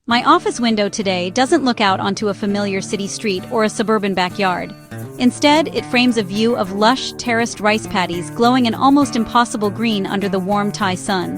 My office window today doesn't look out onto a familiar city street or a suburban backyard. Instead, it frames a view of lush, terraced rice paddies glowing an almost impossible green under the warm Thai sun.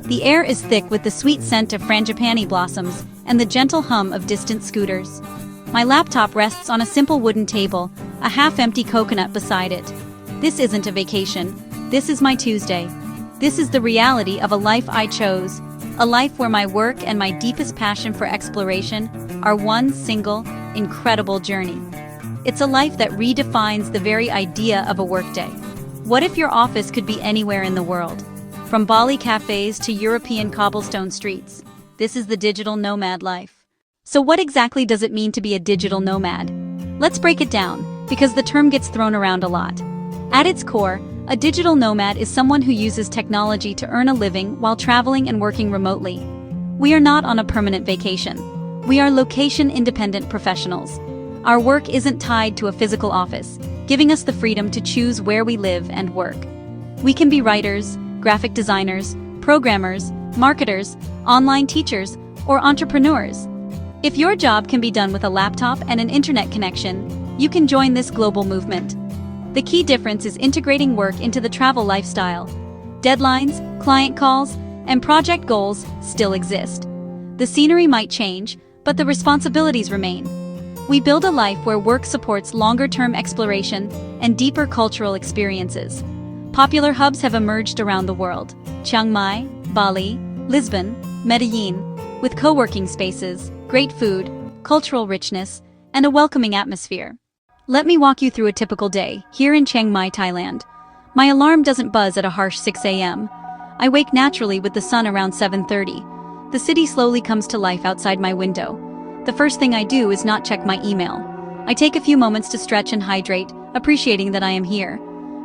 The air is thick with the sweet scent of frangipani blossoms and the gentle hum of distant scooters. My laptop rests on a simple wooden table, a half-empty coconut beside it. This isn't a vacation. This is my Tuesday. This is the reality of a life I chose. A life where my work and my deepest passion for exploration are one single, incredible journey. It's a life that redefines the very idea of a workday. What if your office could be anywhere in the world? From Bali cafes to European cobblestone streets. This is the digital nomad life. So what exactly does it mean to be a digital nomad? Let's break it down, because the term gets thrown around a lot. At its core, a digital nomad is someone who uses technology to earn a living while traveling and working remotely. We are not on a permanent vacation. We are location-independent professionals. Our work isn't tied to a physical office, giving us the freedom to choose where we live and work. We can be writers, graphic designers, programmers, marketers, online teachers, or entrepreneurs. If your job can be done with a laptop and an internet connection, you can join this global movement. The key difference is integrating work into the travel lifestyle. Deadlines, client calls, and project goals still exist. The scenery might change, but the responsibilities remain. We build a life where work supports longer-term exploration and deeper cultural experiences. Popular hubs have emerged around the world: Chiang Mai, Bali, Lisbon, Medellin, with co-working spaces, great food, cultural richness, and a welcoming atmosphere. Let me walk you through a typical day, here in Chiang Mai, Thailand. My alarm doesn't buzz at a harsh 6 a.m. I wake naturally with the sun around 7:30. The city slowly comes to life outside my window. The first thing I do is not check my email. I take a few moments to stretch and hydrate, appreciating that I am here.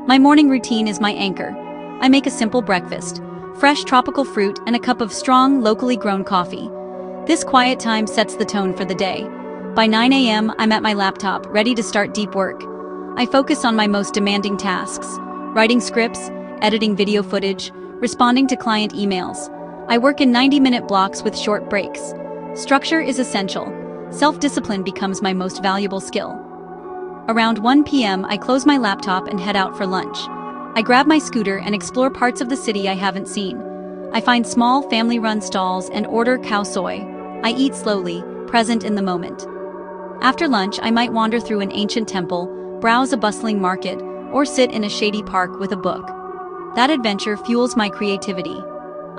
My morning routine is my anchor. I make a simple breakfast: fresh tropical fruit and a cup of strong, locally grown coffee. This quiet time sets the tone for the day. By 9 a.m., I'm at my laptop, ready to start deep work. I focus on my most demanding tasks: writing scripts, editing video footage, responding to client emails. I work in 90-minute blocks with short breaks. Structure is essential. Self-discipline becomes my most valuable skill. Around 1 p.m., I close my laptop and head out for lunch. I grab my scooter and explore parts of the city I haven't seen. I find small, family-run stalls and order khao soi. I eat slowly, present in the moment. After lunch, I might wander through an ancient temple, browse a bustling market, or sit in a shady park with a book. That adventure fuels my creativity.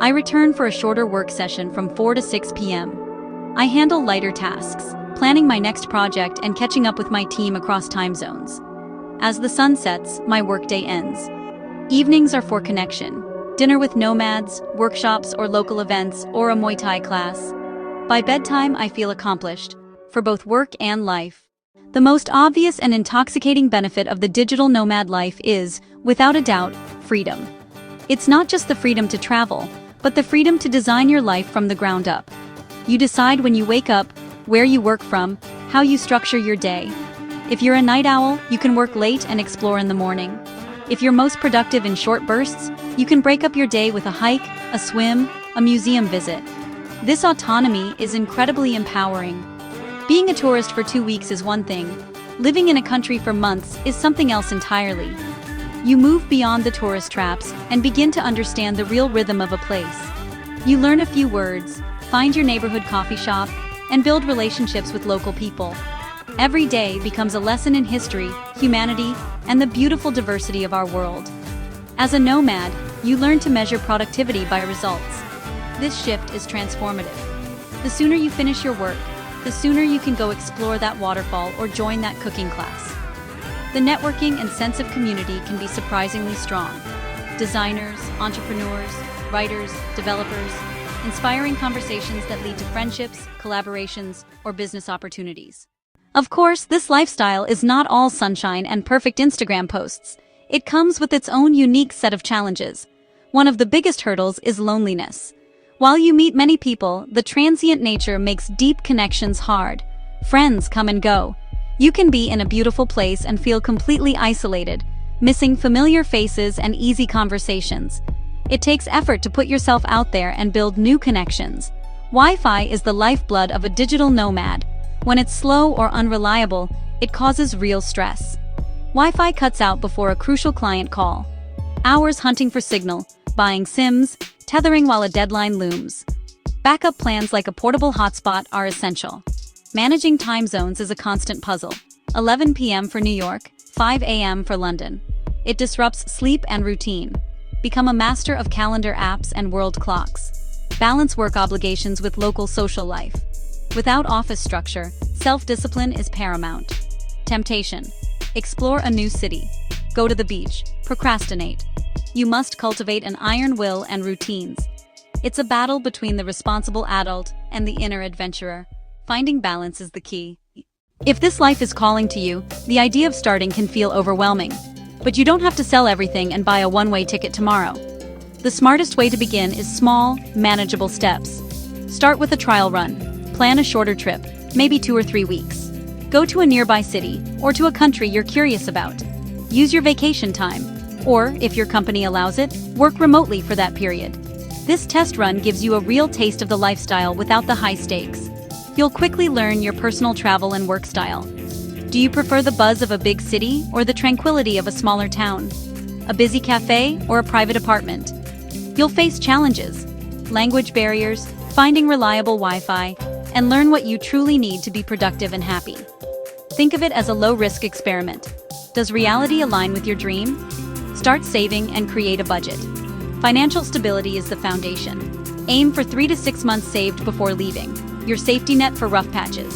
I return for a shorter work session from 4 to 6 p.m. I handle lighter tasks, planning my next project and catching up with my team across time zones. As the sun sets, my workday ends. Evenings are for connection: dinner with nomads, workshops or local events, or a Muay Thai class. By bedtime, I feel accomplished, for both work and life. The most obvious and intoxicating benefit of the digital nomad life is, without a doubt, freedom. It's not just the freedom to travel, but the freedom to design your life from the ground up. You decide when you wake up, where you work from, how you structure your day. If you're a night owl, you can work late and explore in the morning. If you're most productive in short bursts, you can break up your day with a hike, a swim, a museum visit. This autonomy is incredibly empowering. Being a tourist for 2 weeks is one thing. Living in a country for months is something else entirely. You move beyond the tourist traps and begin to understand the real rhythm of a place. You learn a few words, find your neighborhood coffee shop, and build relationships with local people. Every day becomes a lesson in history, humanity, and the beautiful diversity of our world. As a nomad, you learn to measure productivity by results. This shift is transformative. The sooner you finish your work, the sooner you can go explore that waterfall or join that cooking class. The networking and sense of community can be surprisingly strong. Designers, entrepreneurs, writers, developers, inspiring conversations that lead to friendships, collaborations, or business opportunities. Of course, this lifestyle is not all sunshine and perfect Instagram posts. It comes with its own unique set of challenges. One of the biggest hurdles is loneliness. While you meet many people, the transient nature makes deep connections hard. Friends come and go. You can be in a beautiful place and feel completely isolated, missing familiar faces and easy conversations. It takes effort to put yourself out there and build new connections. Wi-Fi is the lifeblood of a digital nomad. When it's slow or unreliable, it causes real stress. Wi-Fi cuts out before a crucial client call. Hours hunting for signal, buying SIMs, tethering while a deadline looms. Backup plans like a portable hotspot are essential. Managing time zones is a constant puzzle. 11 p.m. for New York, 5 a.m. for London. It disrupts sleep and routine. Become a master of calendar apps and world clocks. Balance work obligations with local social life. Without office structure, self-discipline is paramount. Temptation. Explore a new city. Go to the beach. Procrastinate. You must cultivate an iron will and routines. It's a battle between the responsible adult and the inner adventurer. Finding balance is the key. If this life is calling to you, the idea of starting can feel overwhelming. But you don't have to sell everything and buy a one-way ticket tomorrow. The smartest way to begin is small, manageable steps. Start with a trial run. Plan a shorter trip, maybe 2 or 3 weeks. Go to a nearby city or to a country you're curious about. Use your vacation time, or, if your company allows it, work remotely for that period. This test run gives you a real taste of the lifestyle without the high stakes. You'll quickly learn your personal travel and work style. Do you prefer the buzz of a big city or the tranquility of a smaller town? A busy cafe or a private apartment? You'll face challenges, language barriers, finding reliable Wi-Fi, and learn what you truly need to be productive and happy. Think of it as a low-risk experiment. Does reality align with your dream? Start saving and create a budget. Financial stability is the foundation. Aim for 3 to 6 months saved before leaving, your safety net for rough patches.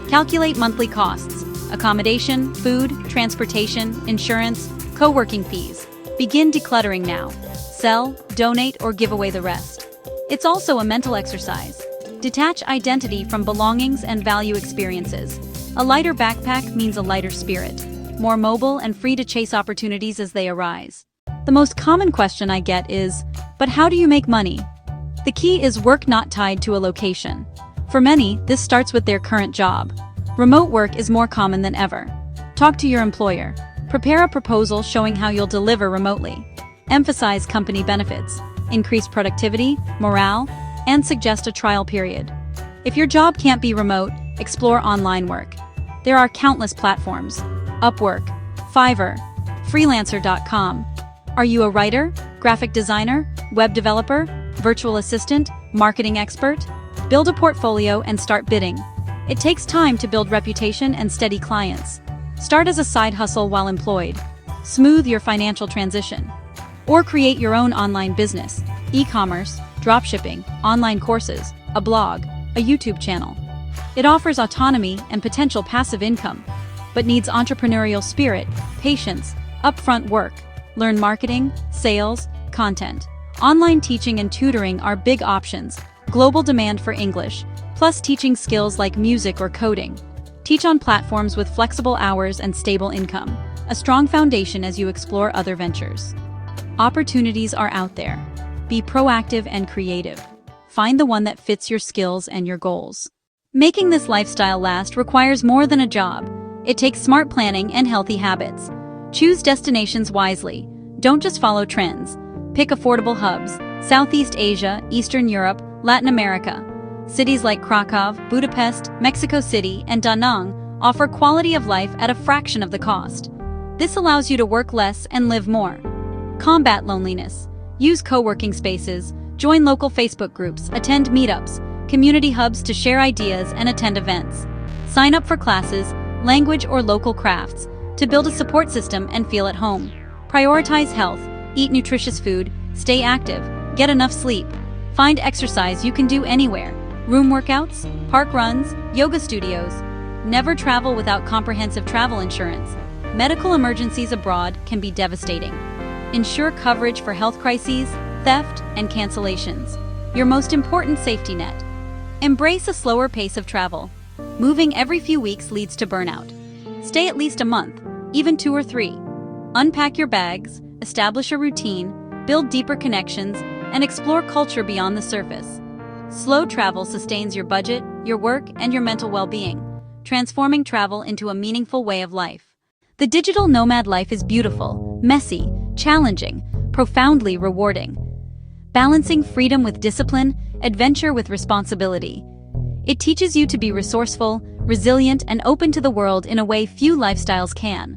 Calculate monthly costs: accommodation, food, transportation, insurance, co-working fees. Begin decluttering now. Sell, donate, or give away the rest. It's also a mental exercise. Detach identity from belongings and value experiences. A lighter backpack means a lighter spirit, more mobile and free to chase opportunities as they arise. The most common question I get is, but how do you make money? The key is work not tied to a location. For many, this starts with their current job. Remote work is more common than ever. Talk to your employer. Prepare a proposal showing how you'll deliver remotely. Emphasize company benefits, increase productivity, morale, and suggest a trial period. If your job can't be remote, explore online work. There are countless platforms: Upwork, Fiverr, Freelancer.com. Are you a writer, graphic designer, web developer, virtual assistant, marketing expert? Build a portfolio and start bidding. It takes time to build reputation and steady clients. Start as a side hustle while employed. Smooth your financial transition. Or create your own online business: e-commerce, dropshipping, online courses, a blog, a YouTube channel. It offers autonomy and potential passive income, but needs entrepreneurial spirit, patience, upfront work. Learn marketing, sales, content. Online teaching and tutoring are big options. Global demand for English, plus teaching skills like music or coding. Teach on platforms with flexible hours and stable income, a strong foundation as you explore other ventures. Opportunities are out there. Be proactive and creative. Find the one that fits your skills and your goals. Making this lifestyle last requires more than a job. It takes smart planning and healthy habits. Choose destinations wisely. Don't just follow trends. Pick affordable hubs: Southeast Asia, Eastern Europe, Latin America. Cities like Krakow, Budapest, Mexico City, and Da Nang offer quality of life at a fraction of the cost. This allows you to work less and live more. Combat loneliness. Use co-working spaces, join local Facebook groups, attend meetups, community hubs to share ideas and attend events. Sign up for classes, language or local crafts, to build a support system and feel at home. Prioritize health, eat nutritious food, stay active, get enough sleep. Find exercise you can do anywhere: room workouts, park runs, yoga studios. Never travel without comprehensive travel insurance. Medical emergencies abroad can be devastating. Ensure coverage for health crises, theft, and cancellations. Your most important safety net. Embrace a slower pace of travel. Moving every few weeks leads to burnout. Stay at least a month, even 2 or 3. Unpack your bags, establish a routine, build deeper connections, and explore culture beyond the surface. Slow travel sustains your budget, your work, and your mental well-being, transforming travel into a meaningful way of life. The digital nomad life is beautiful, messy, challenging, profoundly rewarding. Balancing freedom with discipline adventure with responsibility. It teaches you to be resourceful, resilient, and open to the world in a way few lifestyles can.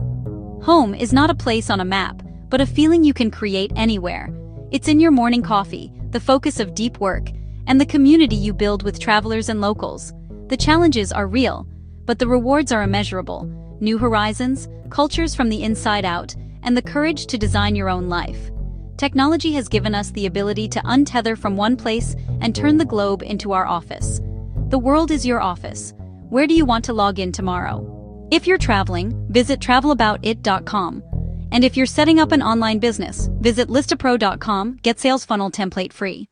Home is not a place on a map, but a feeling you can create anywhere. It's in your morning coffee, the focus of deep work, and the community you build with travelers and locals. The challenges are real, but the rewards are immeasurable. New horizons, cultures from the inside out, and the courage to design your own life. Technology has given us the ability to untether from one place and turn the globe into our office. The world is your office. Where do you want to log in tomorrow? If you're traveling, visit travelaboutit.com. And if you're setting up an online business, visit listapro.com, get sales funnel template free.